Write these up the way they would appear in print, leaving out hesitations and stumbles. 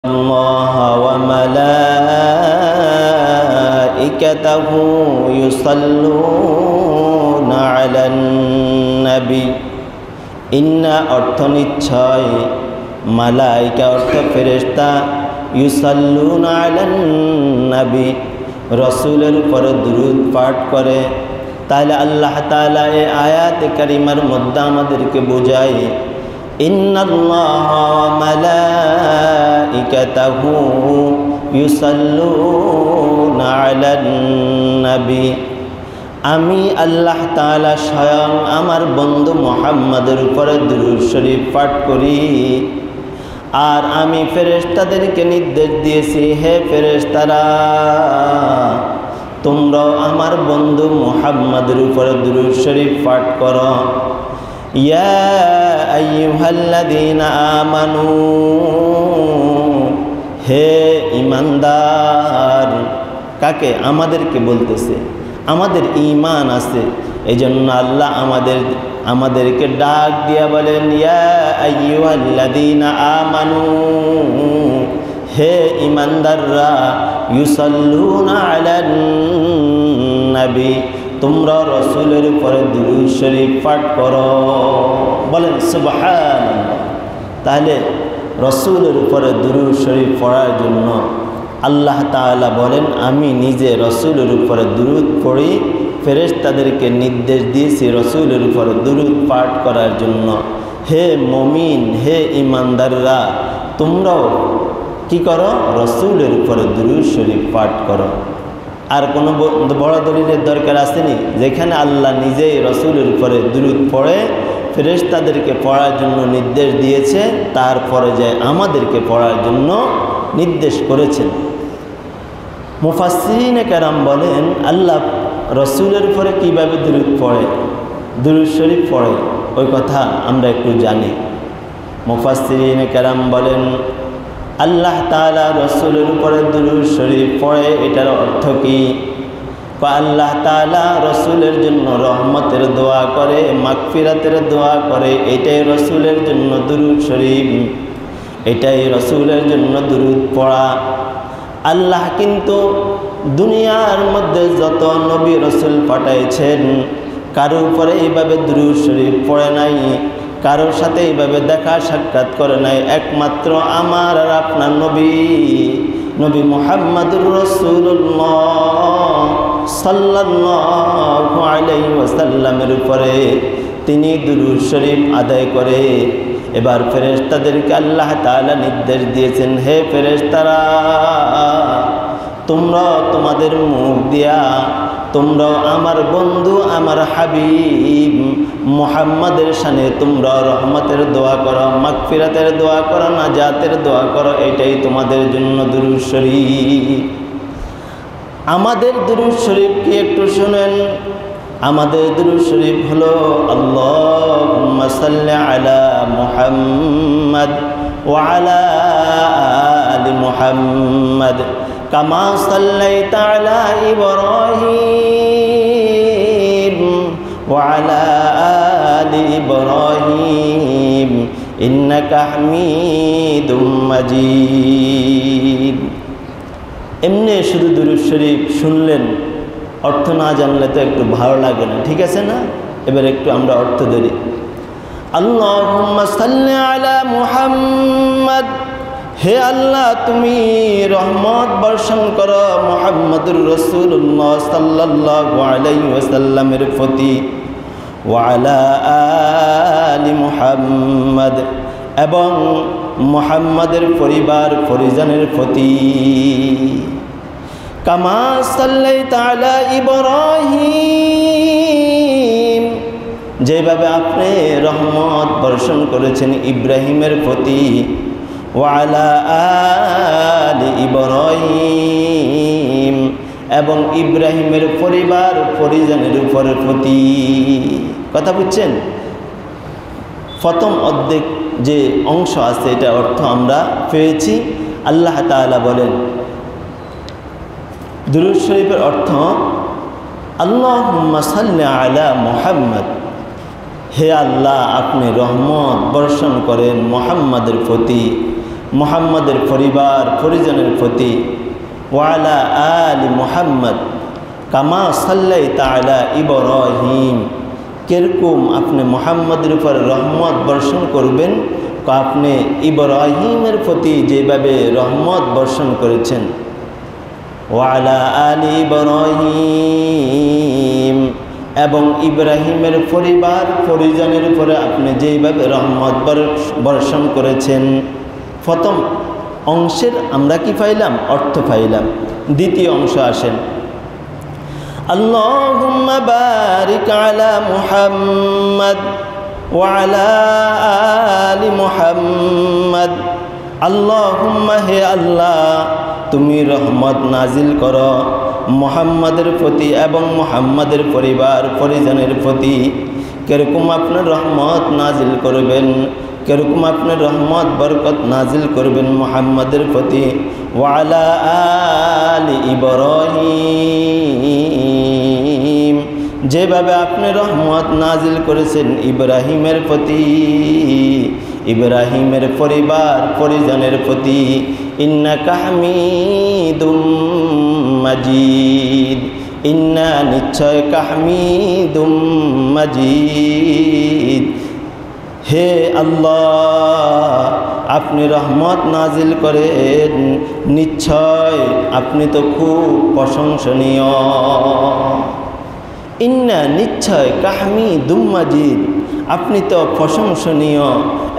الله وملائكته يصلون على النبي ইন্না অর্থ নিশ্চয়, মালাইকা অর্থ ফেরেশতা, ইউসাল্লুনা আলান নবী রাসূলের উপর দুরূদ পাঠ করে। তাহলে আল্লাহ তাআলা এই আয়াতে কারিমার মধ্যে আমাদেরকে বোঝায় ইন্নাল্লাহা ওয়া মালাইকাতাহু ইউসাল্লুনা আলান নবী, আমি আল্লাহ তাআলা স্বয়ং আমার বন্ধু মুহাম্মদের উপরে দুরূদ শরীফ পাঠ করি। আর আমি ফেরেশতাদেরকে নির্দেশ দিয়েছি, হে ফেরেশতারা, তোমরাও আমার বন্ধু মুহাম্মদের উপরে দুরূদ শরীফ পাঠ করো। ইয়া আইয়ুহাল্লাযীনা আমানু, হে ঈমানদার, কাকে? আমাদেরকে বলতেছে, আমাদের ঈমান আছে, এই জন্য আল্লাহ আমাদেরকে ডাক দিয়া বলেন ইয়া আইয়ুহাল্লাযীনা আমানু, হে ঈমানদাররা, ইউসাল্লুনা আলান নবী, তোমরা রাসূলের উপরে দুরূদ শরীফ পাঠ করো। বলেন সুবহানাল্লাহ। তাহলে রাসূলের উপরে দুরূদ শরীফ পড়ার জন্য আল্লাহ তাআলা বলেন আমি নিজে রাসূলের উপরে দুরূদ পড়ি, ফেরেশতাদেরকে নির্দেশ দিয়েছি রাসূলের উপরে দুরূদ পাঠ করার জন্য। হে মুমিন, হে ঈমানদাররা, তোমরাও কি করো? রাসূলের উপরে দুরূদ শরীফ পাঠ করো। আর কোনো বড় দলিলের দরকার আসেনি? যেখানে আল্লাহ নিজেই রাসূলের উপরে দুরূদ পড়ে ফেরেশতাদেরকে পড়ার জন্য নির্দেশ দিয়েছে, তারপরে যায় আমাদেরকে পড়ার জন্য নির্দেশ করেছেন। মুফাসসিরিনে কেরাম বলেন আল্লাহ রাসূলের উপরে কীভাবে দুরূদ পড়ে, দুরূদ শরীফ পড়ে, ওই কথা আমরা একটু জানি। মুফাসসিরিনে কেরাম বলেন আল্লাহ তাআলা রাসূলের উপরে দুরূদ শরীফ পড়ে, এটার অর্থ কি? আল্লাহ তাআলা রাসূলের জন্য রহমতের দোয়া করে, মাগফিরাতের দোয়া করে, এটাই রাসূলের জন্য দুরূদ শরীফ, এটাই রাসূলের জন্য দুরূদ পড়া। আল্লাহ কিন্তু দুনিয়ার মধ্যে যত নবী রাসূল পাঠাইছেন কারো উপরে এইভাবে দুরূদ শরীফ পড়ে নাই, কারোর সাথে এইভাবে দেখা সাক্ষাৎ করে নাই, একমাত্র আমার আর আপনার নবী মুহাম্মদুর রাসূলুল্লাহ সাল্লাল্লাহু আলাইহি ওয়াসাল্লামের উপরে তিনি দুরূদ শরীফ আদায় করে। এবার ফেরেশতাদেরকে আল্লাহ তাআলা নির্দেশ দিয়েছেন, হে ফেরেশতারা, তোমরা তোমাদের মুখ দিয়া তোমরাও আমার বন্ধু আমার হাবিব মুহাম্মাদের শানে তোমরা রহমতের দোয়া করো, মাগফিরাতের দোয়া করো, নাজাতের দোয়া করো, এটাই তোমাদের জন্য দুরূদ শরীফ। আমাদের দুরূদ শরীফ কি একটু শুনেন? আমাদের দুরূদ শরীফ হলো আল্লাহুম্মা সাল্লি আলা মুহাম্মাদ ওয়া আলা আলি মুহাম্মাদ কামা সাল্লাইতা আলা ইব্রাহিম ওয়া আলা আলি ইব্রাহিম ইন্নাকা হামিদুম মাজিদ। এমনি শুধু দুরূদ শরীফ শুনলেন, অর্থ না জানলে তো একটু ভালো লাগে না, ঠিক আছে না? এবার একটু আমরা অর্থ ধরি। আল্লাহুম্মা সাল্লি আলা মুহাম্মাদ, হে আল্লাহ তুমি রহমত বর্ষণ করো মুহাম্মদুর রাসূলুল্লাহ সাল্লাল্লাহু আলাইহি ওয়াসাল্লামের প্রতি, ওয়া আলা আলি মুহাম্মাদ, এবং মুহাম্মাদের পরিবার পরিজনের প্রতি, কামা সাল্লাইতা আলা ইব্রাহিম, যেভাবে আপনি রহমত বর্ষণ করেছেন ইব্রাহিমের প্রতি, ওয়া আলা আলি ইব্রাহিম, এবং ইব্রাহিমের পরিবার পরিজনের উপরের প্রতি। কথা বুঝছেন? প্রথম অর্ধেক যে অংশ আছে এটা অর্থ আমরা পেয়েছি। আল্লাহ তাআলা বলেন দুরূদ শরীফের অর্থ আল্লাহুম্মা সাল্লি আলা মুহাম্মাদ, হে আল্লাহ আপনি রহমত বর্ষণ করেন মুহাম্মাদের প্রতি, মুহাম্মাদের পরিবার পরিজনের প্রতি ওয়ালা আলি মুহাম্মদ কামা সাল্লাইতা আলা ইব্রাহিম, কিরকম আপনি মুহাম্মাদের উপর রহমত বর্ষণ করবেন, আপনি ইব্রাহিমের প্রতি যেভাবে রহমত বর্ষণ করেছেন। ওয়ালা আলি ইব্রাহিম, এবং ইব্রাহিমের পরিবার পরিজনের উপরে আপনি যেইভাবে রহমত বর্ষণ করেছেন। প্রথম অংশের আমরা কি পাইলাম? অর্থ পাইলাম। দ্বিতীয় অংশ আসেন, আল্লাহুম্মা বারিক আলা মুহাম্মদ ওয়া আলা আলি মুহাম্মদ। আল্লাহুম্মা, হে আল্লাহ, তুমি রহমত নাজিল করো মুহাম্মাদের প্রতি এবং মুহাম্মাদের পরিবার পরিজনের প্রতি। কিরকম আপনার রহমত নাজিল করবেন, কিরকম আপনার রহমত বরকত নাজিল করবেন মুহাম্মাদের প্রতি। ওয়া আলা আলি ইব্রাহিম, যেভাবে আপনি রহমত নাজিল করেছেন ইব্রাহিমের প্রতি, ইব্রাহিমের পরিবার পরিজনের প্রতি। ইন্নাকা হামিদুম মাজিদ, ইন্না, নিশ্চয়, হামিদুম মাজিদ, হে আল্লাহ, আপনি রহমত নাজিল করেন, নিশ্চয় আপনি তো খুব প্রশংসনীয়। ইন্না, নিশ্চয়, হামিদুম মাজিদ, আপনি তো প্রশংসনীয়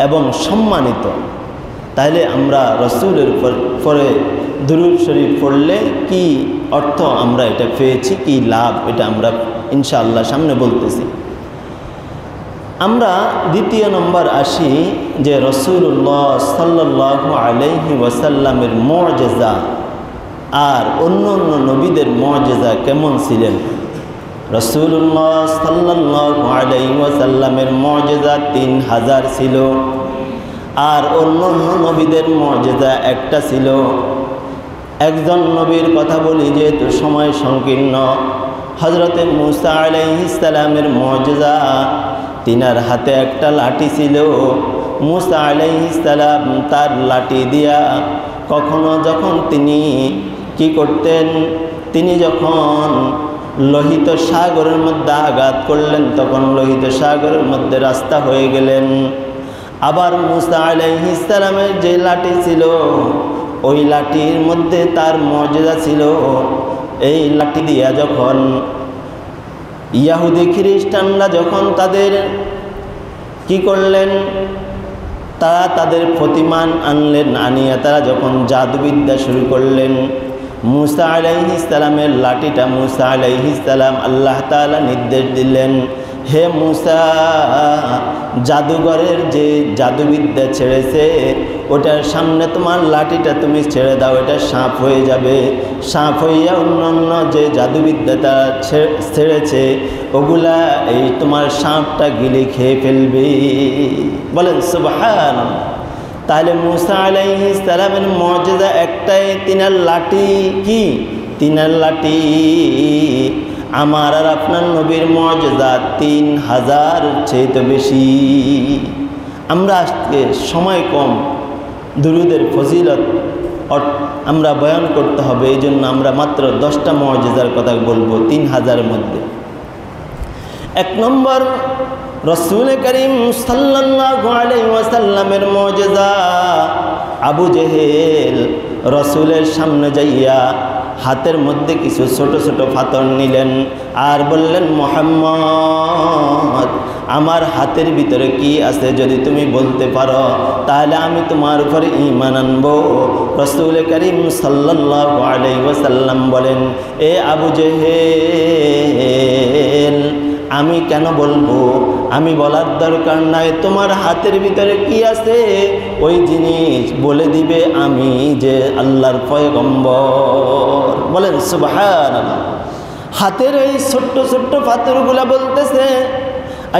এবং সম্মানিত। তাহলে আমরা রসুলের পরে দুরূদ শরীফ পড়লে কি অর্থ আমরা এটা পেয়েছি, কি লাভ, এটা আমরা ইনশাআল্লাহ সামনে বলতেছি। আমরা দ্বিতীয় নম্বর আসি যে রাসূলুল্লাহ সাল্লাল্লাহু আলাইহি ওয়াসাল্লামের মুআজিজা আর অন্য অন্য নবীদের মুআজিজা কেমন ছিলেন। রাসূলুল্লাহ সাল্লাল্লাহু আলাইহি ওয়াসাল্লামের মুআজিজা 3000 ছিল, আর অন্য অন্য নবীদের মুআজিজা একটা ছিল। একজন নবীর কথা বলি যেহেতু সময় সংকীর্ণ। হযরতে মূসা আলাইহিস সালামের মুআজিজা, তিনার হাতে একটা লাঠি ছিল। মূসা আলাইহিস সালাম তার লাঠি দিয়া কখনো যখন তিনি কি করতেন, তিনি যখন লোহিত সাগরের মধ্যে আঘাত করলেন তখন লোহিত সাগরের মধ্যে রাস্তা হয়ে গেলেন। আবার মূসা আলাইহিস সালামের যে লাঠি ছিল ওই লাঠির মধ্যে তার মুআজিজা ছিল। এই লাঠি দিয়া যখন ইহুদি খ্রিস্টানরা যখন তাদের কি করলেন, তারা তাদের প্রতিমান আনলেন, আনিয়া তারা যখন জাদুবিদ্যা শুরু করলেন, মূসা আলাইহিস সালামের লাঠিটা মূসা আলাইহিস সালাম আল্লাহ তাআলা নির্দেশ দিলেন, হে মূসা, জাদুঘরের যে জাদুবিদ্যা ছেড়েছে ওটার সামনে তোমার লাঠিটা তুমি ছেড়ে দাও, এটা সাপ হয়ে যাবে। সাপ হইয়া অন্যান্য যে জাদুবিদ্যা তারা ছেড়েছে ওগুলা এই তোমার সাপটা গিলে খেয়ে ফেলবে। বলেন সুবহানাল্লাহ। তাহলে মূসা আলাইহিস সালামের মুআজিজা একটাই, তিনার লাঠি। কি? তিনার লাঠি। আমার আর আপনার নবীর মুআজিজা 3000 চেয়ে তো বেশি। আমরা আজকে সময় কম, দুরূদের ফজিলত আমরা বয়ান করতে হবে, এই জন্য আমরা মাত্র 10টা মুআজিজার কথা বলবো 3000-এর মধ্যে। এক নম্বর, রাসূল করিম সাল্লাল্লাহু আলাইহি ওয়াসাল্লামের মুআজিজা। আবু জেহেল রাসূলের সামনে যাইয়া হাতের মধ্যে কিছু ছোট ছোট পাথর নিলেন আর বললেন, মুহাম্মদ, আমার হাতের ভিতরে কি আছে যদি তুমি বলতে পারো তাহলে আমি তোমার উপরে ঈমান আনবো। রাসূল করিম সাল্লাল্লাহু আলাইহি ওয়াসাল্লাম বলেন, এ আবু জেহেল, আমি কেন বলবো? আমি বলার দরকার নাই, তোমার হাতের ভিতরে কি আছে ওই জিনিস বলে দিবে আমি যে আল্লাহর পয়গম্বর। বলেন সুবহানাল্লাহ। হাতের এই ছোট্ট ছোট্ট পাথরগুলা বলতেছে,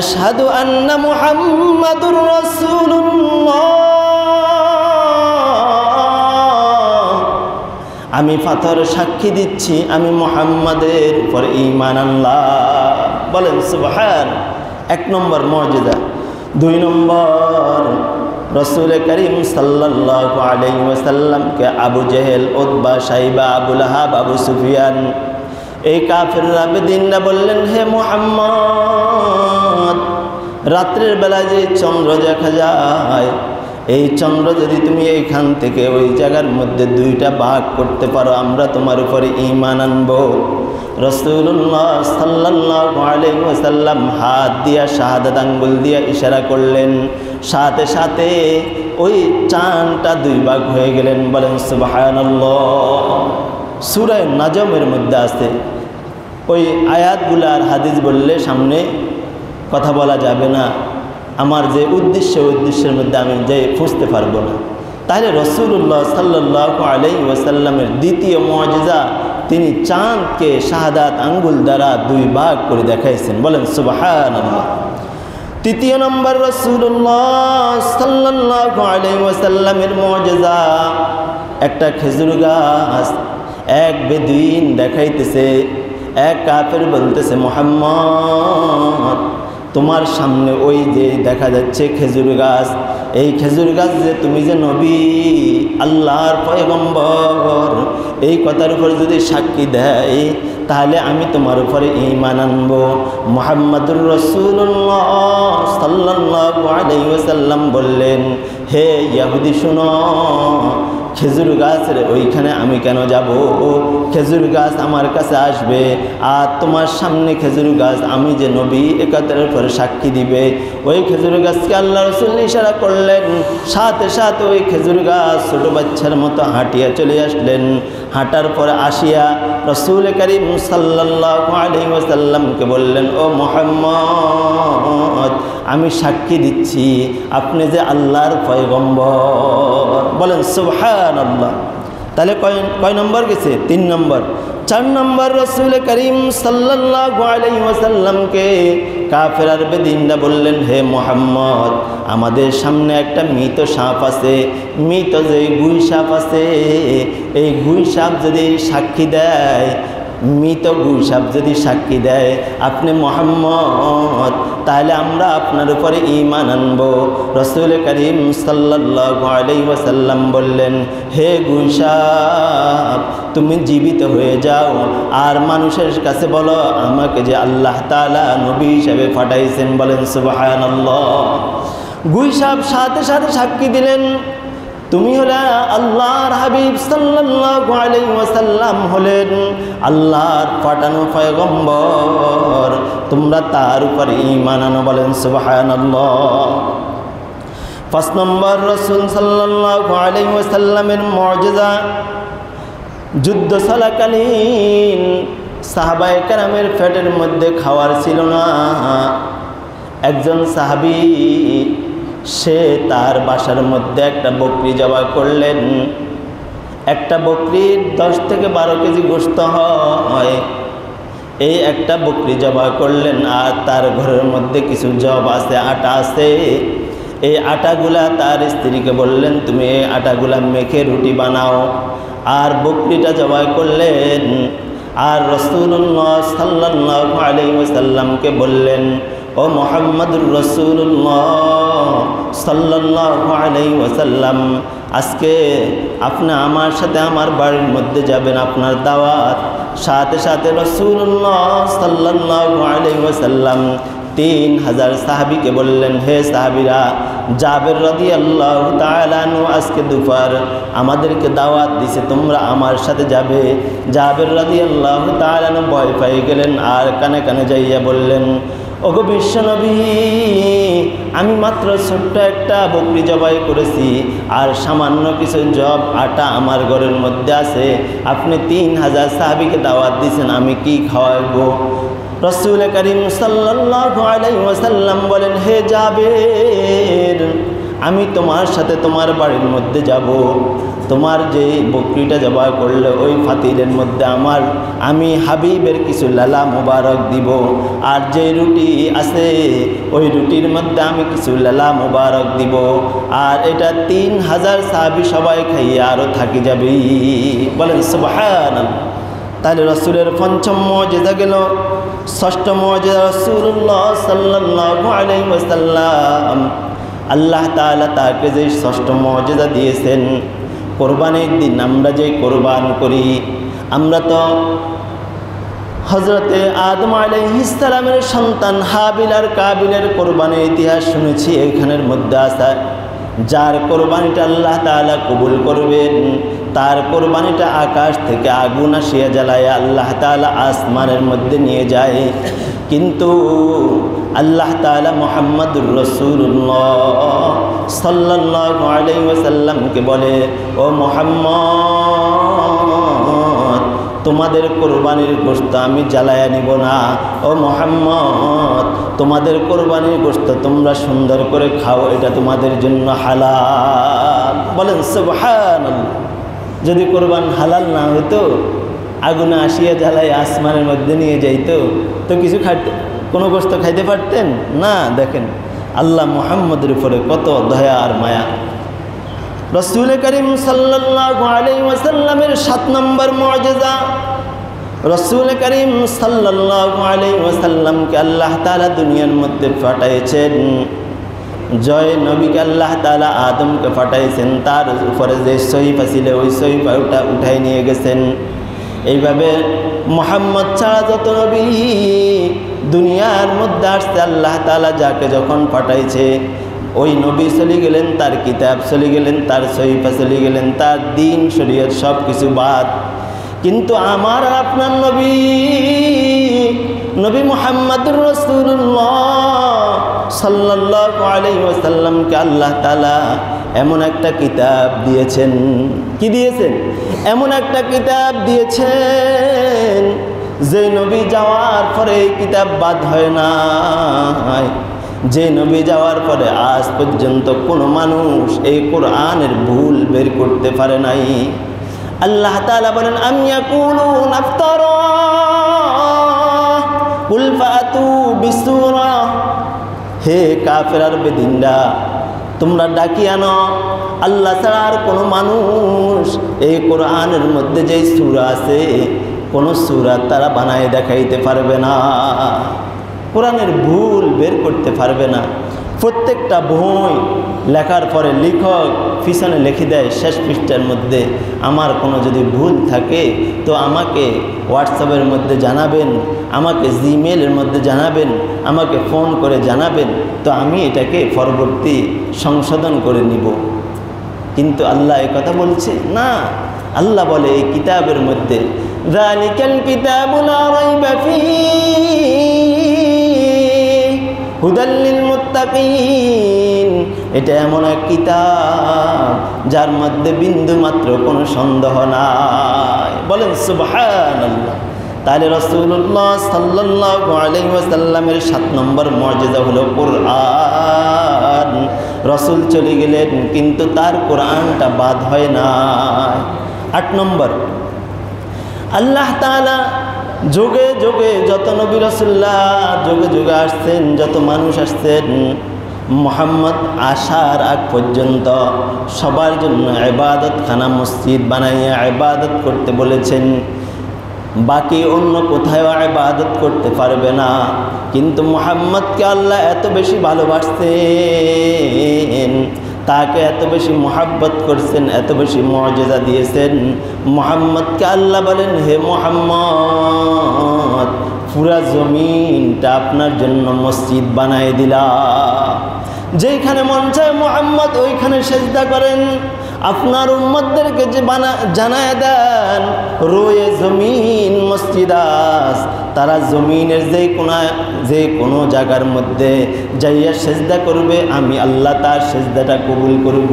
আশহাদু আন্না মুহাম্মাদুর রাসূলুল্লাহ। আমি পাথর সাক্ষী দিচ্ছি আমি মুহাম্মাদের উপর ঈমান আনলাম। বলেন সুবহান। এক নম্বর মুআজিজা। দুই নম্বর, রসুল করিম সাল্লাল্লাহু আলাইহি ওয়াসাল্লামকে আবু জেহেল, উতবা, শাইবা, আবু লাহাব, আবু সুফিয়ান এই কাফেররা বেদিনরা বললেন, হে মুহাম্মদ, রাত্রের বেলায় যে চন্দ্র দেখা যায়, এই চন্দ্র যদি তুমি এইখান থেকে ওই জায়গার মধ্যে দুইটা ভাগ করতে পারো, আমরা তোমার উপরে ঈমান আনবো। রাসূলুল্লাহ সাল্লাল্লাহু আলাইহি ওয়াসাল্লাম হাত দিয়া শাহাদাত আঙ্গুল দিয়া ইশারা করলেন, সাথে সাথে ওই চাঁদটা দুই ভাগ হয়ে গেলেন। বলেন সুবহানাল্লাহ। সূরা নাজমের মধ্যে আছে। ওই আয়াতগুলো আর হাদিস বললে সামনে কথা বলা যাবে না, আমার যে উদ্দেশ্যের মধ্যে আমি যে ফুঁসতে পারবো না। তাহলে রাসূলুল্লাহ সাল্লাল্লাহু আলাইহি ওয়াসাল্লামের দ্বিতীয় মুআজিজা, তিনি চাঁদকে শাহাদাত আঙ্গুল দ্বারা দুই ভাগ করে দেখাইছেন। বলেন সুবহানাল্লাহ। তৃতীয় নম্বর রাসূলুল্লাহ সাল্লাল্লাহু আলাইহি ওয়াসাল্লামের মুআজিজা, একটা খেজুর গাছ এক বেদুইন দেখাইতেছে। এক কাফের বলতেছে, মুহাম্মদ, তোমার সামনে ওই যে দেখা যাচ্ছে খেজুর গাছ, এই খেজুর গাছ যে তুমি যে নবী, আল্লাহর পয়গম্বর, এই কথার উপর যদি সাক্ষী দেয় তাহলে আমি তোমার উপরে ঈমান আনবো। মুহাম্মাদুর রাসূলুল্লাহ সাল্লাল্লাহু আলাইহি ওয়াসাল্লাম বললেন, হে ইহুদি শুনো, খেজুর গাছের ওইখানে আমি কেন যাব? খেজুর গাছ আমার কাছে আসবে আর তোমার সামনে খেজুর গাছ আমি যে নবী এ কথার উপর সাক্ষী দিবে। ওই খেজুর গাছকে আল্লাহ রাসূল ইশারা করলেন, সাথে সাথে ওই খেজুর গাছ ছোটো বাচ্চার মতো হাঁটিয়া চলে আসলেন। হাঁটার পরে আসিয়া রাসূল করিম সাল্লাল্লাহু আলাইহি ওয়াসাল্লামকে বললেন, ও মুহাম্মদ, আমি সাক্ষী দিচ্ছি আপনি যে আল্লাহর পয়গম্বর। বলেন সুবহানাল্লাহ। তাহলে কয় নম্বর গেছে? 3 নম্বর। 4 নম্বর, রাসূল করিম সাল্লাল্লাহু আলাইহি ওয়াসাল্লামকে কাফের বেদিনরা বললেন, হে মুহাম্মদ, আমাদের সামনে একটা মৃত সাপ আছে, মৃত যে গুই সাপ আছে, এই গুই সাপ যদি সাক্ষী দেয়, মৃত গুই সাপ যদি সাক্ষী দেয় আপনি মুহাম্মদ, তাহলে আমরা আপনার উপরে ঈমান আনবো। রাসূল করিম সাল্লাল্লাহু আলাইহি ওয়াসাল্লাম বললেন, হে গুই সাপ, তুমি জীবিত হয়ে যাও আর মানুষের কাছে বলো আমাকে যে আল্লাহ তাআলা নবী হিসেবে পাঠাইছেন। বলেন সুবহানাল্লাহ। গুই সাপ সাথে সাথে সাক্ষী দিলেন, তুমি হলে আল্লাহর হাবিব সাল্লাল্লাহু আলাইহি ওয়াসাল্লাম হলেন আল্লাহর পাঠানো পয়গম্বর, তোমরা তার উপরে ঈমান আনো। বলেন সুবহানাল্লাহ। 5 নম্বর, রাসূল সাল্লাল্লাহু আলাইহি ওয়াসাল্লামের মুআজিজা, যুদ্ধ চলাকালীন সাহাবায়ে কেরামের পেটের মধ্যে খাবার ছিল না। একজন সাহাবী সে তার বাসার মধ্যে একটা বকরি জবাই করলেন। একটা বকরির 10 থেকে 12 কেজি গোশত হয়। এই একটা বকরি জবাই করলেন আর তার ঘরের মধ্যে কিছু জব আছে, আটা আছে। এই আটাগুলা তার স্ত্রীকে বললেন, তুমি এই আটাগুলা মেখে রুটি বানাও। আর বকরিটা জবাই করলেন আর রাসূলুল্লাহ সাল্লাল্লাহু আলাইহি ওয়াসাল্লামকে বললেন, ও মুহাম্মাদুর রাসূলুল্লাহ সাল্লাল্লাহু আলাইহি ওয়াসাল্লাম, আজকে আপনি আমার সাথে আমার বাড়ির মধ্যে যাবেন, আপনার দাওয়াত। সাথে সাথে রাসূলুল্লাহ সাল্লাল্লাহু আলাইহি ওয়াসাল্লাম 3000 সাহাবীকে বললেন, হে সাহাবীরা, জাবের রাদিয়াল্লাহু তাআলা আনহু আজকে দুপুর আমাদেরকে দাওয়াত দিছে, তোমরা আমার সাথে যাবে। জাবের রাদিয়াল্লাহু তাআলা আনহু ভয় পেয়ে গেলেন আর কানে কানে যাইয়া বললেন, ওগো বিশ্বনবী, আমি মাত্র ছোট্ট একটা বকরি জবাই করেছি আর সামান্য কিছু জব আটা আমার ঘরের মধ্যে আছে, আপনি 3000 সাহাবীকে দাওয়াত দিয়েছেন, আমি কি খাওয়াবো? রাসূল করিম সাল্লাল্লাহু আলাইহি ওয়াসাল্লাম বলেন, হে জাবের, আমি তোমার সাথে তোমার বাড়ির মধ্যে যাব। তোমার যে বকরিটা জবাই করলে ওই ফাতিরের মধ্যে আমি হাবিবের কিছু লালা মোবারক দিব, আর যে রুটি আছে ওই রুটির মধ্যে আমি কিছু লালা মোবারক দিব, আর এটা 3000 সাহাবী সবাই খাইয়ে আরও থাকি যাবে। বলেন সুবহানাল্লাহ। তাহলে রাসূলের 5ম মুআজিজা গেল। 6ম মুআজিজা, রাসূলুল্লাহ সাল্লাল্লাহু আলাইহি ওয়াসাল্লাম আল্লাহ তাআলা তাকে যে ষষ্ঠ মুজিজা দিয়েছেন, কোরবানির দিন আমরা যে কোরবান করি, আমরা তো হযরতে আদম আলাইহিস সালামের সন্তান হাবিল আর কাবিলের কোরবানির ইতিহাস শুনেছি। এখানের মধ্যে আছে যার কোরবানিটা আল্লাহ তাআলা কবুল করবেন, তার কোরবানিটা আকাশ থেকে আগুন আসিয়া জ্বালায় আল্লাহ তাআলা আসমানের মধ্যে নিয়ে যায়। কিন্তু আল্লাহ তাআলা মুহাম্মদুর রাসূলুল্লাহ সাল্লাল্লাহু আলাইহি ওয়াসাল্লামকে বলে, ও মুহাম্মদ, তোমাদের কোরবানির গোশত আমি জ্বালায়া নিব না। ও মুহাম্মদ, তোমাদের কোরবানির গোশত তোমরা সুন্দর করে খাও, এটা তোমাদের জন্য হালাল। বলেন সুবহানাল্লাহ। যদি কোরবান হালাল না হতো, আগুনে আসিয়া জ্বালাই আসমানের মধ্যে নিয়ে যাইতো, তো কিছু কোনো গোশত খাইতে পারতেন না। দেখেন আল্লাহ মুহাম্মদের উপরে কত দয়া আর মায়া। রাসূল করিম সাল্লাল্লাহু আলাইহি ওয়াসাল্লামের 7 নম্বর মুজিজা, রাসূল করিম সাল্লাল্লাহু আলাইহি ওয়াসাল্লামকে আল্লাহ তাআলা দুনিয়ার মধ্যে পাঠাইছেন। জয় নবীকে আল্লাহ তাআলা আদমকে পাঠাইছেন, তার উপরে যে সহিফা ছিল ওই সহিফা উঠাই নিয়ে গেছেন। এইভাবে মুহাম্মদ ছাড়া যত নবী দুনিয়ার মধ্যে আসছে, আল্লাহ তাআলা যাকে যখন পাঠাইছে ওই নবী চলে গেলেন, তার কিতাব চলে গেলেন, তার সহিফা চলে গেলেন, তার দ্বীন শরীয়ত সব কিছু বাদ। কিন্তু আমার আপনার নবী, নবী মুহাম্মদুর রাসূলুল্লাহ সাল্লাল্লাহু আলাইহি ওয়াসাল্লামকে আল্লাহ তাআলা এমন একটা কিতাব দিয়েছেন। কি দিয়েছেন? এমন একটা কিতাব দিয়েছেন যে নবী যাওয়ার পরে এই কিতাব বাদ হয় না। যে নবী যাওয়ার পরে আজ পর্যন্ত কোনো মানুষ এই কোরআনের ভুল বের করতে পারে নাই। আল্লাহ তাআলা বলেন, আম ইয়াকুলুনা ইফতারা কুল ফাতু বিসূরা, হে কাফের আর বেদিনরা, তোমরা ডাকি আনো আল্লাহ ছাড়া আর কোনো মানুষ এই কোরআনের মধ্যে যেই সূরা আছে কোনো সূরা তারা বানায় দেখাইতে পারবে না, কোরআনের ভুল বের করতে পারবে না। প্রত্যেকটা বই লেখার পরে লেখক পিছনে লিখে দেয় শেষ পৃষ্ঠার মধ্যে, আমার কোনো যদি ভুল থাকে তো আমাকে হোয়াটসঅ্যাপের মধ্যে জানাবেন, আমাকে জিমেলের মধ্যে জানাবেন, আমাকে ফোন করে জানাবেন, তো আমি এটাকে পরবর্তী সংশোধন করে নিব। কিন্তু আল্লাহ এই কথা বলছে না। আল্লাহ বলে এই কিতাবের মধ্যে, যালিকাল কিতাবু লা রাইবা ফীহি হুদাল লিল মুত্তাকিন, এটা এমন এক কিতাব যার মধ্যে বিন্দু মাত্র কোনো সন্দেহ নাই। বলেন সুবহানাল্লাহ। তাহলে রাসূলুল্লাহ সাল্লাল্লাহু আলাইহি ওয়াসাল্লামের 7 নম্বর মুজিজা হলো কোরআন। রাসূল চলে গেলেন কিন্তু তার কোরআনটা বাদ হয় না। 8 নম্বর, আল্লাহ তাআলা যুগে যুগে যত নবী রাসূলুল্লাহ যুগে যুগে আসছেন, যত মানুষ আসছেন, মুহাম্মদ আসার আগ পর্যন্ত সবার জন্য ইবাদতখানা মসজিদ বানাইয়া ইবাদত করতে বলেছেন। বাকি অন্য কোথাও ইবাদত করতে পারবে না। কিন্তু মুহাম্মদকে আল্লাহ এত বেশি ভালোবাসতেন, তাকে এত বেশি মহাব্বত করছেন, এত বেশি মুজিজা দিয়েছেন। মুহাম্মদকে আল্লাহ বলেন, হে মুহাম্মদ, পুরা জমিনটা আপনার জন্য মসজিদ বানায় দিলাম। যেখানে মন চায় মুহাম্মদ ওইখানে সেজদা করেন। আপনার উম্মতদেরকে যে জানায় দেন রোয়ে জমিন মসজিদ আস, তারা জমিনের যে কোনো জায়গার মধ্যে যাইয়া সেজদা করবে, আমি আল্লাহ তার সেজদাটা কবুল করব।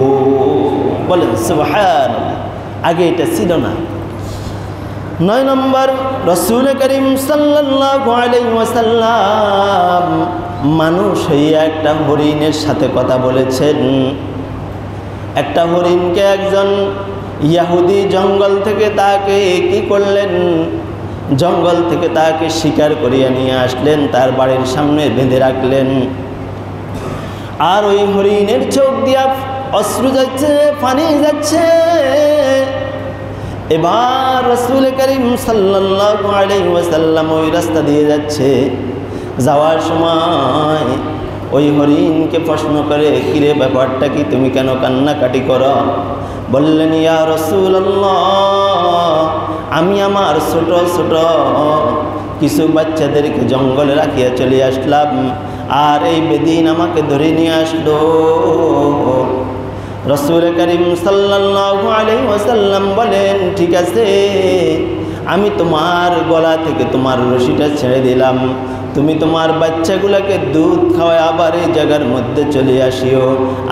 বলেন সুবহানাল্লাহ। আগে এটা ছিল না। 9 নম্বর, রাসূল করিম সাল্লাল্লাহু আলাইহি ওয়াসাল্লাম মানুষ হইয়া একটা হরিণের সাথে কথা বলেছেন। একটা হরিণকে একজন ইহুদি জঙ্গল থেকে তাকে কি করলেন, জঙ্গল থেকে তাকে শিকার করিয়া নিয়ে আসলেন, তার বাড়ির সামনে বেঁধে রাখলেন। আর ওই হরিণের চোখ দিয়া অশ্রু যাচ্ছে, পানি যাচ্ছে। এবার রাসূল করিম সাল্লাল্লাহু আলাইহি ওয়াসাল্লাম ওই রাস্তা দিয়ে যাচ্ছে। যাওয়ার সময় ওই হরিণকে প্রশ্ন করে, কিরে ব্যাপারটা কি, তুমি কেন কান্নাকাটি করো? বললেন, ইয়া রাসূলুল্লাহ, আমি আমার ছোট ছোট কিছু বাচ্চাদেরকে জঙ্গলে রাখিয়া চলে আসলাম, আর এই বেদিন আমাকে ধরে নিয়ে আসলো। রাসূল করিম সাল্লাল্লাহু আলাইহি ওয়াসাল্লাম বলেন, ঠিক আছে, আমি তোমার গলা থেকে তোমার রশিটা ছেড়ে দিলাম, তুমি তোমার বাচ্চাগুলোকে দুধ খাওয়ায় আবার এই জায়গার মধ্যে চলে আসিও।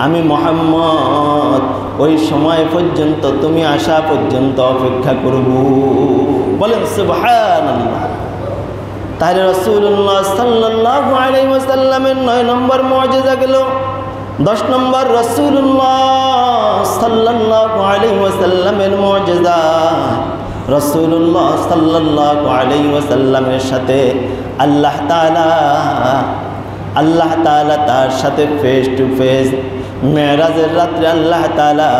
আমি মুহাম্মদ ওই সময় পর্যন্ত, তুমি আসা পর্যন্ত অপেক্ষা করব। বলেন সুবহানাল্লাহ। তাহলে রাসূলুল্লাহ সাল্লাল্লাহু আলাইহি ওয়াসাল্লামের 9 নম্বর মুআজিজা গেল। 10 নম্বর রাসূলুল্লাহ সাল্লাল্লাহু আলাইহি ওয়াসাল্লামের মুআজিজা, রাসূলুল্লাহ সাল্লাল্লাহু আলাইহি ওয়াসাল্লামের সাথে আল্লাহ তাআলা তার সাথে ফেস টু ফেস। মেরাজের রাত্রে আল্লাহ তাআলা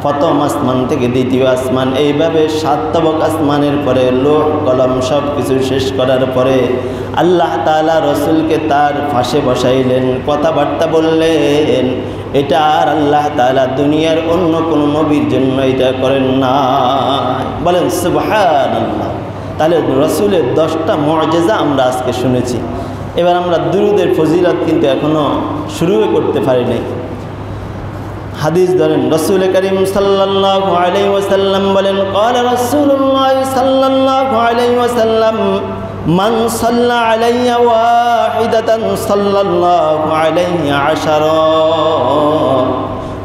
প্রথম আসমান থেকে দ্বিতীয় আসমান, এইভাবে 7 তবক আসমানের পরে লোহ কলম সব কিছু শেষ করার পরে আল্লাহ তাআলা রসুলকে তার পাশে বসাইলেন, কথাবার্তা বললেন। এটা আর আল্লাহ তাআলা দুনিয়ার অন্য কোনো নবীর জন্য এটা করেন না। বলেন সুবহানাল্লাহ। তাহলে রসুলের 10টা মুআজিজা আমরা আজকে শুনেছি। এবার আমরা দুরূদের ফজিলত কিন্তু এখনো শুরুই করতে পারি নাই। হাদিস ধরেন, রাসূল করিম সাল্লাল্লাহু আলাইহি ওয়াসাল্লাম বলেন, ক্বালা রাসূলুল্লাহ সাল্লাল্লাহু আলাইহি ওয়াসাল্লাম, মান সাল্লা আলাইয়া ওয়াহিদাতান সাল্লাল্লাহু আলাইহি আশারা।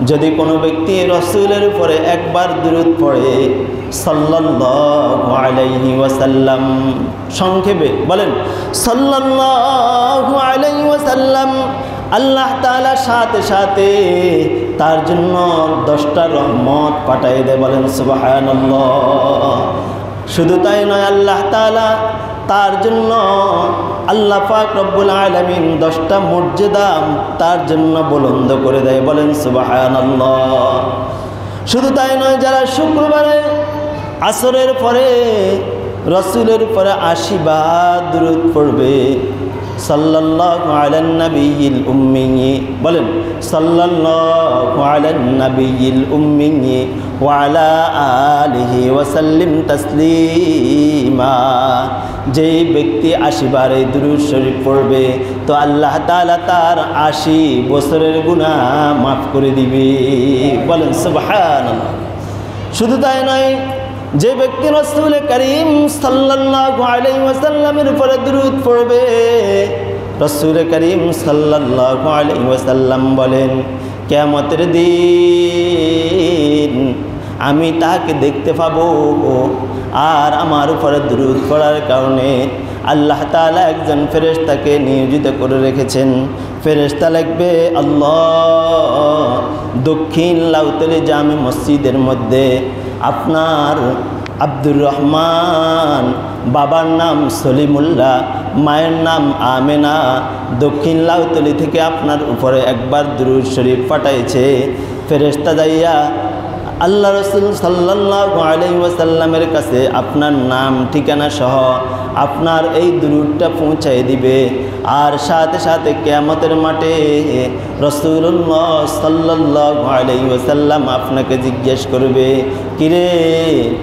যদি কোনো ব্যক্তি রাসূলের উপরে একবার দুরূদ পড়ে, সাল্লাল্লাহু আলাইহি ওয়াসাল্লাম, সংক্ষেপে বলেন সাল্লাল্লাহু আলাইহি ওয়াসাল্লাম, আল্লাহ তাআলা সাথে সাথে তার জন্য 10টা রহমত পাঠিয়ে দেয়। বলেন সুবহানাল্লাহ। শুধু তাই নয়, আল্লাহ তাআলা তার জন্য, আল্লাহ পাক রব্বুল আলামিন 10টা মর্যাদা তার জন্য বুলন্দ করে দেয়। বলেন সুবহানাল্লাহ। শুধু তাই নয়, যারা শুক্রবারে আসরের পরে রাসূলের পরে 80 বার দুরূদ পড়বে, সাল্লাল্লাহু আলান নাবিয়িল উম্মি, বলেন সাল্লাল্লাহু আলান নাবিয়িল উম্মি ওয়া আলা আলিহি ওয়া সাল্লিম তাসলিমা। যেই ব্যক্তি 80 বার এই দুরূদ শরীফ পড়বে, তো আল্লাহ তাআলা তার 80 বছরের গুনাহ মাফ করে দিবে। বলেন সুবহানাল্লাহ। শুধু তাই নয়, যে ব্যক্তি রাসূল করিম সাল্লাল্লাহু আলাইহি ওয়াসাল্লামের উপরে দুরূদ পড়বে, রাসূল করিম সাল্লাল্লাহু আলাইহি ওয়াসাল্লাম বলেন, কিয়ামতের দিন আমি তাকে দেখতে পাবো। আর আমার উপরে দুরূদ পড়ার কারণে আল্লাহ তাআলা একজন ফেরেশতাকে নিয়োজিত করে রেখেছেন। ফেরেশতা লিখবে, আল্লাহ দক্ষিণ লাউতলি জামে মসজিদের মধ্যে আপনার আব্দুর রহমান, বাবার নাম সলিমুল্লাহ, মায়ের নাম আমেনা, দক্ষিণ লাউতলি থেকে আপনার উপরে একবার দুরূদ শরীফ পাঠাইছে। ফেরেশতা যাইয়া আল্লাহ রাসূল সাল্লাল্লাহু আলাইহি ওয়াসাল্লামের কাছে আপনার নাম ঠিকানা সহ আপনার এই দুরূদটা পৌঁছায় দিবে। আর সাথে সাথে কিয়ামতের মাঠে রাসূলুল্লাহ সাল্লাল্লাহু আলাইহি ওয়াসাল্লাম আপনাকে জিজ্ঞেস করবে, কিরে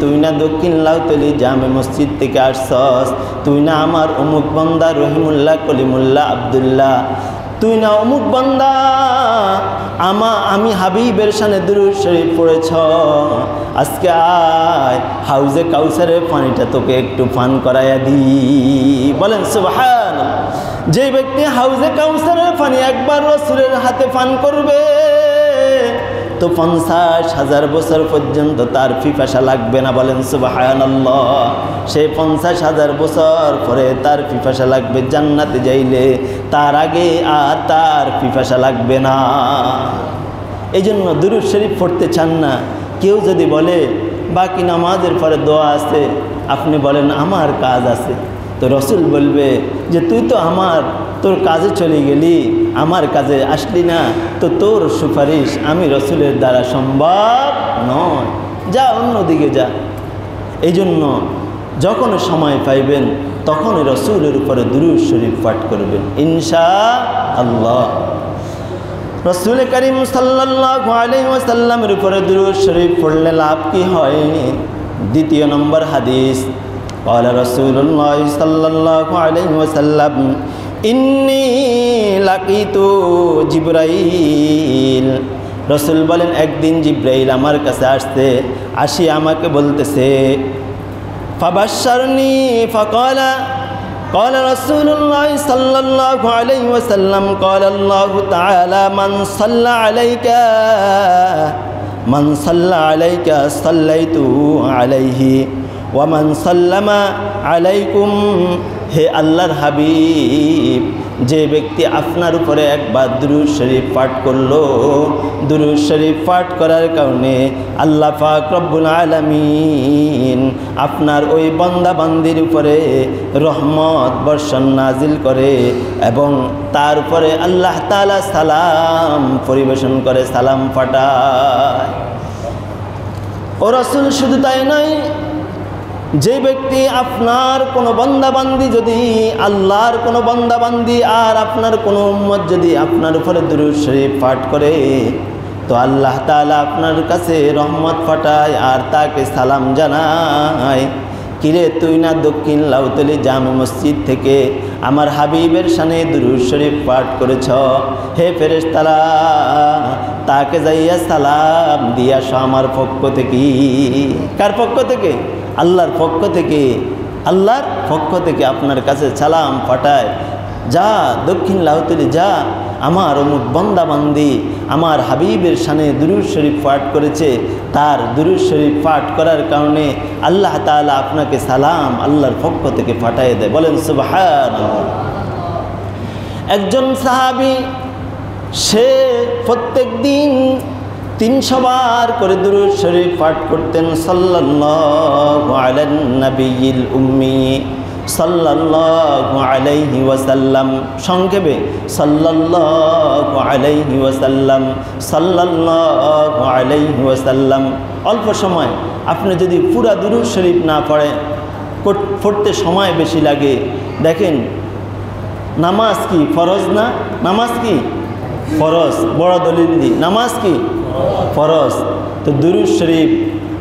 তুই না দক্ষিণ লাউতলি জামে মসজিদ থেকে আসছস, তুই না আমার অমুক বান্দা রহিমুল্লাহ কলিমুল্লাহ আব্দুল্লাহ, তুই না অমুক বান্দা আমি হাবিবের শানে দুরূদ শরীফ পড়েছ, আজকে আয় হাউজে কাউসারের পানিটা তোকে একটু পান করাইয়া দিই। বলেন সুবহানাল্লাহ। যে ব্যক্তি হাউজে কাউসারের পানি একবার রাসূলের হাতে পান করবে, তো 50,000 বছর পর্যন্ত তার পিপাসা লাগবে না। বলেন সুবহানাল্লাহ। সেই 50,000 বছর পরে তার পিপাসা লাগবে জান্নাতে যাইলে, তার আগে আর তার পিপাসা লাগবে না। এই জন্য দুরূদ শরীফ পড়তে চান না, কেউ যদি বলে বাকি নামাজের পরে দোয়া আছে, আপনি বলেন আমার কাজ আছে, তো রাসূল বলবে যে তুই তো তোর কাজে চলে গেলি, আমার কাজে আসলি না, তো তোর সুপারিশ আমি রাসূলের দ্বারা সম্ভব নয়, যা অন্যদিকে যা। এই জন্য যখন সময় পাইবেন তখন রাসূলের উপরে দুরূদ শরীফ পাঠ করবেন ইনশাআল্লাহ। রাসূল করিম সাল্লাল্লাহু আলাইহি ওয়াসাল্লামের উপরে দুরূদ শরীফ পড়লে লাভ কি হয়? দ্বিতীয় নম্বর হাদিস, قال رسول الله صلى الله عليه وسلم إني لقيت জিবরাইল। রাসূল বলেন একদিন জিবরাইল আমার কাছে আসি আমাকে বলতেছে ফাবাশশারনি ফাকালা قال رسول الله صلى الله عليه وسلم قال الله تعالى من صلى عليك صليت عليه ومن سلم عليكم। হে আল্লাহর হাবিব, যে ব্যক্তি আপনার উপরে একবার দুরূদ শরীফ পাঠ করলো, দুরূদ শরীফ পাঠ করার কারণে আল্লাহ পাক রব্বুল আলামিন আপনার ওই বান্দা বান্দির উপরে রহমত বর্ষণ নাজিল করে এবং তার উপরে আল্লাহ তাআলা সালাম পরিবেশন করে, সালাম পাঠায়। ও রাসূল, শুধু তাই নয়, যে ব্যক্তি আপনার কোনো বান্দাবান্দি যদি আল্লাহর কোনো বান্দাবান্দি আর আপনার কোনো উম্মত যদি আপনার উপরে দুরূদ শরীফ পাঠ করে, তো আল্লাহ তাআলা আপনার কাছে রহমত পাঠায় আর তাকে সালাম জানায়, কিরে তুই না দক্ষিণ লাউতলি জামে মসজিদ থেকে আমার হাবিবের শানে দুরূদ শরীফ পাঠ করেছ? হে ফেরেশতারা, তাকে যাইয়া সালাম দিয়া আমার পক্ষ থেকে। কার পক্ষ থেকে? আল্লাহর পক্ষ থেকে। আল্লাহর পক্ষ থেকে আপনার কাছে সালাম পাঠায়, যা দক্ষিণ লাউতলি যা, আমার অমুক বান্দা বান্দি আমার হাবিবের শানে দুরূদ শরীফ পাঠ করেছে, তার দুরূদ শরীফ পাঠ করার কারণে আল্লাহ তাআলা আপনাকে সালাম আল্লাহর পক্ষ থেকে পাঠিয়ে দেয়। বলেন সুবহানাল্লাহ। একজন সাহাবী, সে প্রত্যেক দিন 300 বার করে দুরূদ শরীফ পাঠ করতেন, সাল্লাল্লাহু আলান নবিয়্যিল উম্মি সাল্লাল্লাহু আলাইহি ওয়াসাল্লাম। সংক্ষেপে সাল্লাল্লাহু আলাইহি ওয়াসাল্লাম, সাল্লাল্লাহু আলাইহি ওয়াসাল্লাম। অল্প সময় আপনি যদি পুরা দুরূদ শরীফ না পড়তে সময় বেশি লাগে। দেখেন, নামাজ কি ফরজ না? নামাজ কি ফরজ? বড় দলিল দি, নামাজ কি ফরজ। তো দুরূদ শরীফ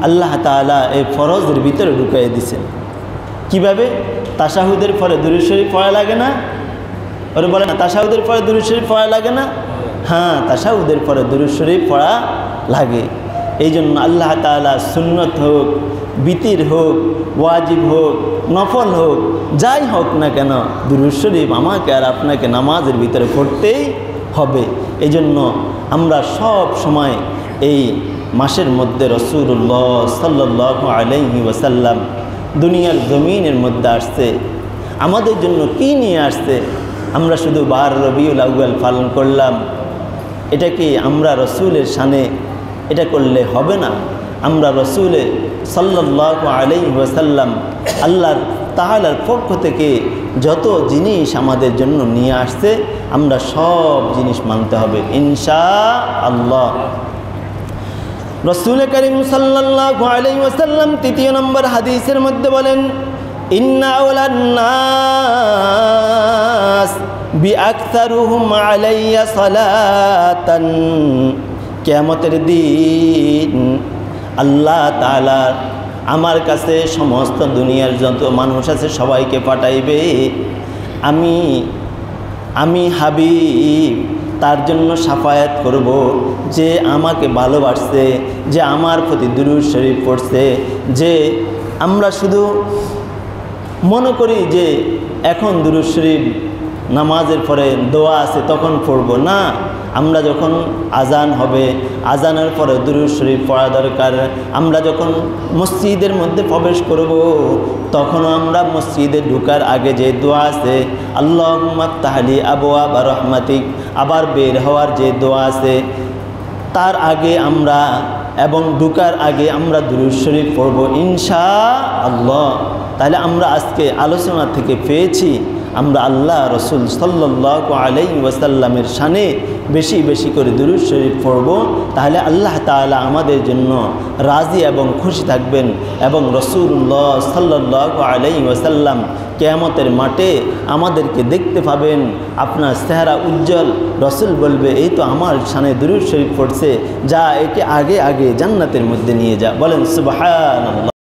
আল্লাহ তাআলা এই ফরজের ভিতরে ঢুকিয়ে দিয়েছেন। কিভাবে? তাশাহুদের পরে দুরূদ শরীফ পড়া লাগে না? ওরে বলে না, তাশাহুদের পরে দুরূদ শরীফ পড়া লাগে না? হ্যাঁ, তাশাহুদের পরে দুরূদ শরীফ পড়া লাগে। এই জন্য আল্লাহ তাআলা সুন্নত হোক, বিতির হোক, ওয়াজিব হোক, নফল হোক, যাই হোক না কেন, দুরূদ শরীফ আমাকে আর আপনাকে নামাজের ভিতরে পড়তেই হবে। এই জন্য আমরা সব সময় এই মাসের মধ্যে রাসূলুল্লাহ সাল্লাল্লাহু আলাইহি ওয়াসাল্লাম দুনিয়ার জমিনের মধ্যে আসছে, আমাদের জন্য কি নিয়ে আসছে? আমরা শুধু 12 রবিউল আউয়াল পালন করলাম, এটা কি আমরা রসুলের শানে এটা করলে হবে না? আমরা রসুলের সাল্লাল্লাহু আলাইহি ওয়াসাল্লাম আল্লাহর তাআলার পক্ষ থেকে যত জিনিস আমাদের জন্য নিয়ে আসছে, আমরা সব জিনিস মানতে হবে ইনশাআল্লাহ। রাসূল করিম সাল্লাল্লাহু আলাইহি ওয়াসাল্লাম 3 নম্বর হাদিসের মধ্যে বলেন, ইন্না আওলান নাস বিআকসারুহুম আলাইয়া সালাতান। কিয়ামতের দিন আল্লাহ তাআলা আমার কাছে সমস্ত দুনিয়ার যত মানুষ আছে সবাইকে পাঠাইবে। আমি হাবিব তার জন্য সাফায়াত করব, যে আমাকে ভালোবাসছে, যে আমার প্রতি দুরূদ শরীফ পড়ছে। যে আমরা শুধু মনে করি যে এখন দুরূদ শরীফ নামাজের পরে দোয়া আছে তখন পড়ব না, আমরা যখন আজান হবে, আজানের পরে দুরূদ শরীফ পড়া দরকার। আমরা যখন মসজিদের মধ্যে প্রবেশ করব, তখনও আমরা মসজিদে ঢোকার আগে যে দোয়া আছে, আল্লাহুম্মা আফতাহলি আবওয়াবা রাহমাতিক, আবার বের হওয়ার যে দোয়া আছে, তার আগে আমরা এবং ঢোকার আগে আমরা দুরূদ শরীফ পড়ব ইনশাআল্লাহ। তাহলে আমরা আজকে আলোচনা থেকে পেয়েছি আমরা আল্লাহ রসুল সাল্লাল্লাহু আলাইহি ওয়াসাল্লামের শানে বেশি বেশি করে দুরূদ শরীফ পড়ব, তাহলে আল্লাহ তাআলা আমাদের জন্য রাজি এবং খুশি থাকবেন এবং রাসূলুল্লাহ সাল্লাল্লাহু আলাইহি ওয়াসাল্লাম কিয়ামতের মাঠে আমাদেরকে দেখতে পাবেন, আপনার চেহারা উজ্জ্বল। রসুল বলবে এই তো আমার শানে দুরূদ শরীফ পড়ছে, যা একে আগে আগে জান্নাতের মধ্যে নিয়ে যা। বলেন সুবহানাল্লাহ।